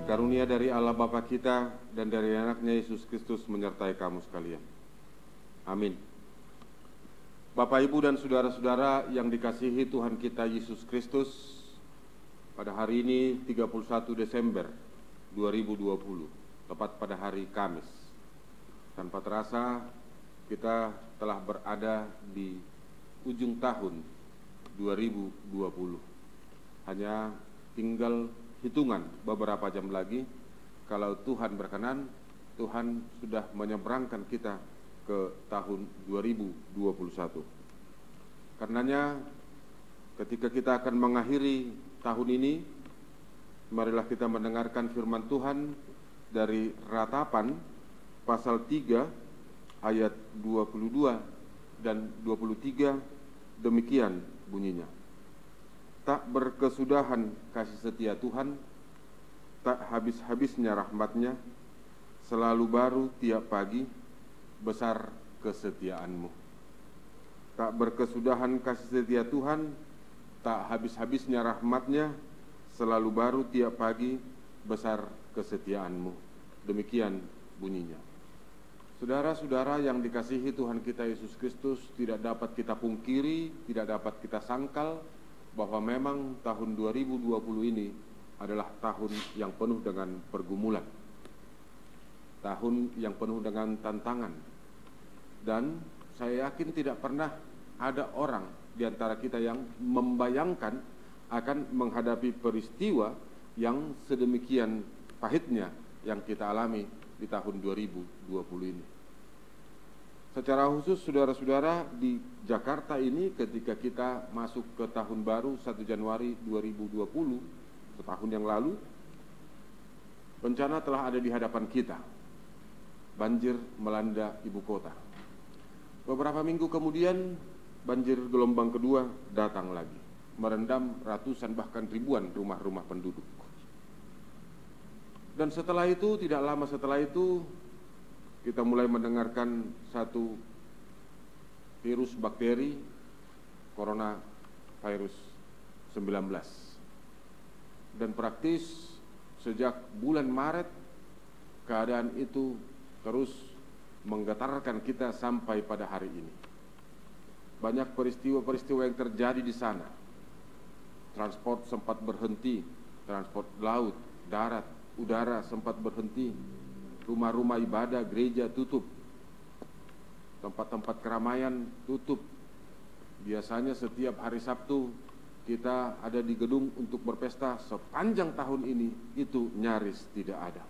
Karunia dari Allah Bapa kita dan dari anaknya Yesus Kristus menyertai kamu sekalian. Amin. Bapak, Ibu, dan saudara-saudara yang dikasihi Tuhan kita Yesus Kristus, pada hari ini 31 Desember 2020, tepat pada hari Kamis. Tanpa terasa kita telah berada di ujung tahun 2020. Hanya tinggal hitungan beberapa jam lagi, kalau Tuhan berkenan, Tuhan sudah menyeberangkan kita ke tahun 2021. Karenanya ketika kita akan mengakhiri tahun ini, marilah kita mendengarkan firman Tuhan dari Ratapan pasal 3 ayat 22 dan 23, demikian bunyinya. Tak berkesudahan kasih setia Tuhan, tak habis-habisnya rahmat-Nya, selalu baru tiap pagi, besar kesetiaan-Mu. Tak berkesudahan kasih setia Tuhan, tak habis-habisnya rahmat-Nya, selalu baru tiap pagi, besar kesetiaan-Mu. Demikian bunyinya. Saudara-saudara yang dikasihi Tuhan kita Yesus Kristus, tidak dapat kita pungkiri, tidak dapat kita sangkal bahwa memang tahun 2020 ini adalah tahun yang penuh dengan pergumulan, tahun yang penuh dengan tantangan. Dan saya yakin tidak pernah ada orang di antara kita yang membayangkan akan menghadapi peristiwa yang sedemikian pahitnya yang kita alami di tahun 2020 ini. Secara khusus saudara-saudara, di Jakarta ini ketika kita masuk ke tahun baru 1 Januari 2020, setahun yang lalu, bencana telah ada di hadapan kita. Banjir melanda ibu kota. Beberapa minggu kemudian, banjir gelombang kedua datang lagi, merendam ratusan bahkan ribuan rumah-rumah penduduk. Dan setelah itu, tidak lama setelah itu, kita mulai mendengarkan satu virus bakteri, coronavirus 19. Dan praktis sejak bulan Maret, keadaan itu terus menggetarkan kita sampai pada hari ini. Banyak peristiwa-peristiwa yang terjadi di sana. Transport sempat berhenti, transport laut, darat, udara sempat berhenti, rumah-rumah ibadah, gereja tutup, tempat-tempat keramaian tutup. Biasanya setiap hari Sabtu kita ada di gedung untuk berpesta, sepanjang tahun ini itu nyaris tidak ada.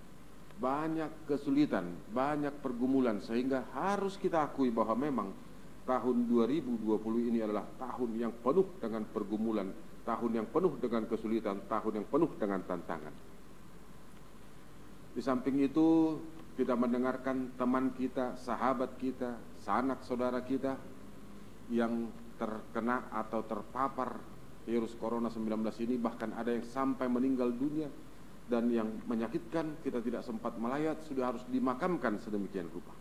Banyak kesulitan, banyak pergumulan, sehingga harus kita akui bahwa memang tahun 2020 ini adalah tahun yang penuh dengan pergumulan, tahun yang penuh dengan kesulitan, tahun yang penuh dengan tantangan. Di samping itu, kita mendengarkan teman kita, sahabat kita, sanak saudara kita yang terkena atau terpapar virus corona 19 ini, bahkan ada yang sampai meninggal dunia, dan yang menyakitkan kita tidak sempat melayat, sudah harus dimakamkan sedemikian rupa.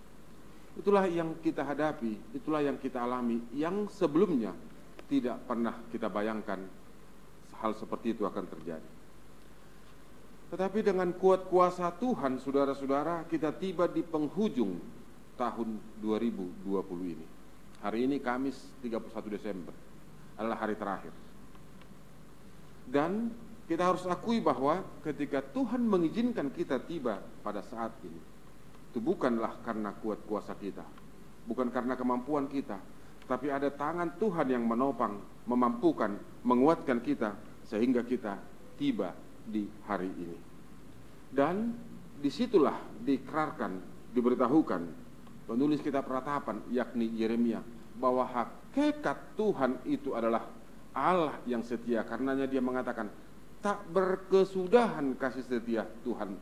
Itulah yang kita hadapi, itulah yang kita alami, yang sebelumnya tidak pernah kita bayangkan hal seperti itu akan terjadi. Tetapi dengan kuat kuasa Tuhan, saudara-saudara, kita tiba di penghujung tahun 2020 ini. Hari ini Kamis 31 Desember adalah hari terakhir. Dan kita harus akui bahwa ketika Tuhan mengizinkan kita tiba pada saat ini, itu bukanlah karena kuat kuasa kita, bukan karena kemampuan kita, tapi ada tangan Tuhan yang menopang, memampukan, menguatkan kita, sehingga kita tiba di hari ini. Dan disitulah diikrarkan, diberitahukan penulis kitab Ratapan, yakni Yeremia, bahwa hakikat Tuhan itu adalah Allah yang setia. Karenanya dia mengatakan, tak berkesudahan kasih setia Tuhan,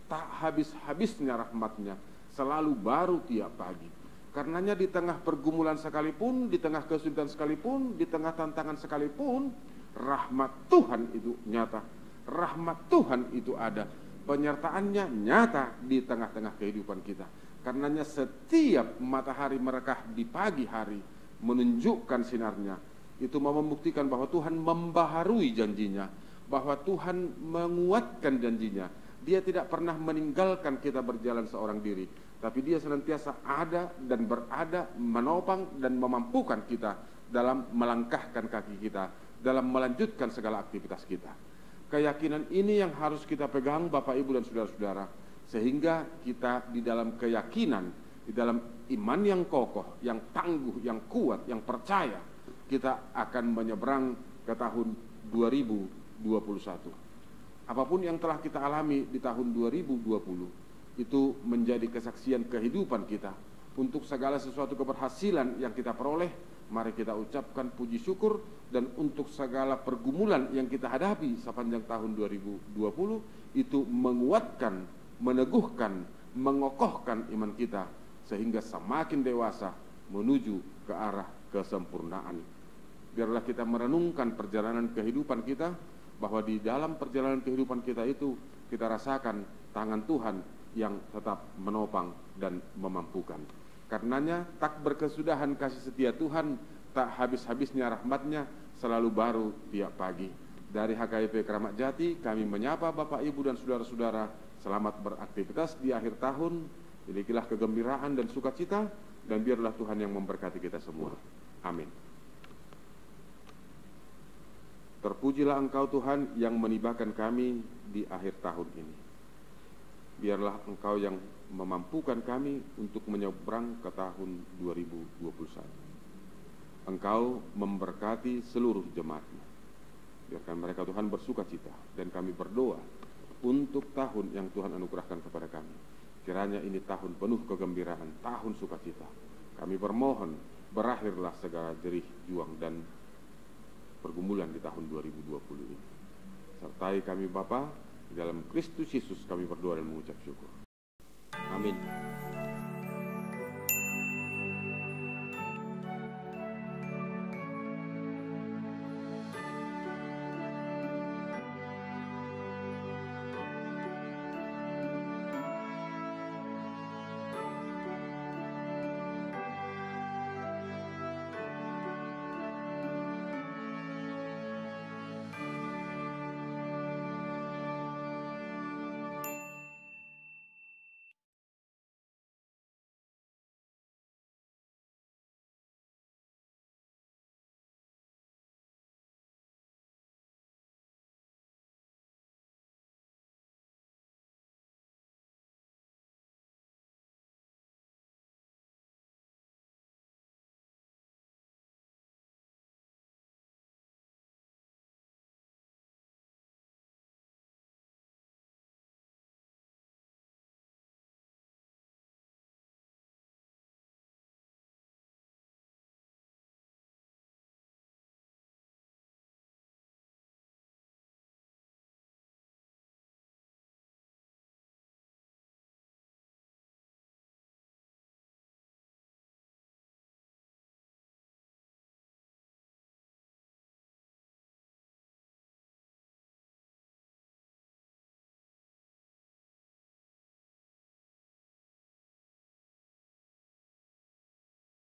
tak habis-habisnya rahmat-Nya, selalu baru tiap pagi. Karenanya di tengah pergumulan sekalipun, di tengah kesulitan sekalipun, di tengah tantangan sekalipun, rahmat Tuhan itu nyata, rahmat Tuhan itu ada, penyertaannya nyata di tengah-tengah kehidupan kita. Karenanya setiap matahari merekah di pagi hari menunjukkan sinarnya, itu mau membuktikan bahwa Tuhan membaharui janjinya, bahwa Tuhan menguatkan janjinya, Dia tidak pernah meninggalkan kita berjalan seorang diri, tapi dia senantiasa ada dan berada, menopang dan memampukan kita dalam melangkahkan kaki kita, dalam melanjutkan segala aktivitas kita. Keyakinan ini yang harus kita pegang Bapak, Ibu, dan saudara-saudara, sehingga kita di dalam keyakinan, di dalam iman yang kokoh, yang tangguh, yang kuat, yang percaya, kita akan menyeberang ke tahun 2021. Apapun yang telah kita alami di tahun 2020, itu menjadi kesaksian kehidupan kita. Untuk segala sesuatu keberhasilan yang kita peroleh, mari kita ucapkan puji syukur. Dan untuk segala pergumulan yang kita hadapi sepanjang tahun 2020, itu menguatkan, meneguhkan, mengokohkan iman kita, sehingga semakin dewasa menuju ke arah kesempurnaan. Biarlah kita merenungkan perjalanan kehidupan kita, bahwa di dalam perjalanan kehidupan kita itu kita rasakan tangan Tuhan yang tetap menopang dan memampukan. Karenanya tak berkesudahan kasih setia Tuhan, tak habis-habisnya rahmatnya, selalu baru tiap pagi. Dari HKIP Keramat Jati kami menyapa Bapak, Ibu, dan saudara-saudara, selamat beraktivitas di akhir tahun. Milikilah kegembiraan dan sukacita, dan biarlah Tuhan yang memberkati kita semua. Amin. Terpujilah Engkau Tuhan yang menibakan kami di akhir tahun ini. Biarlah Engkau yang memampukan kami untuk menyeberang ke tahun 2021. Engkau memberkati seluruh jemaat-Mu. Biarkan mereka Tuhan bersuka cita, dan kami berdoa untuk tahun yang Tuhan anugerahkan kepada kami. Kiranya ini tahun penuh kegembiraan, tahun sukacita. Kami bermohon, berakhirlah segala jerih, juang, dan pergumulan di tahun 2020 ini. Sertai kami Bapa, di dalam Kristus Yesus kami berdoa dan mengucap syukur. Amin.